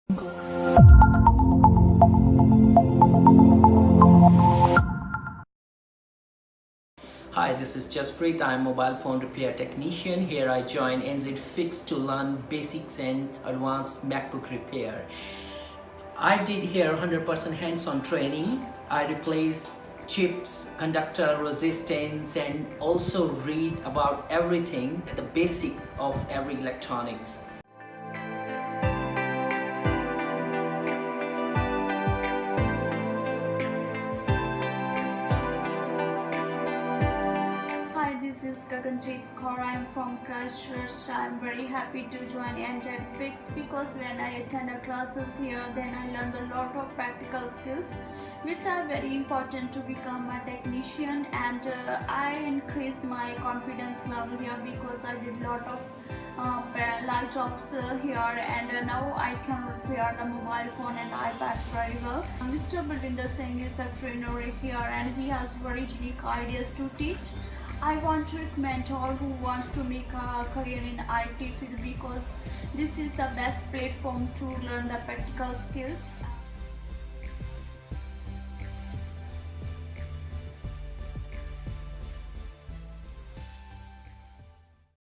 Hi, this is Jaspreet. I'm a mobile phone repair technician. Here I join NZISD to learn basics and advanced MacBook repair. I did here 100% hands-on training. I replaced chips, conductor resistance, and also read about everything, the basic of every electronics. Hi, this is Gaganjeet. I am from Christchurch. I am very happy to join NZISD because when I attend classes here, then I learned a lot of practical skills which are very important to become a technician, and I increased my confidence level here because I did a lot of live jobs here, and now I can repair the mobile phone and iPad very well. Mr. Baldinder Singh is a trainer here and he has very unique ideas to teach. I want to recommend all who want to make a career in IT field because this is the best platform to learn the practical skills.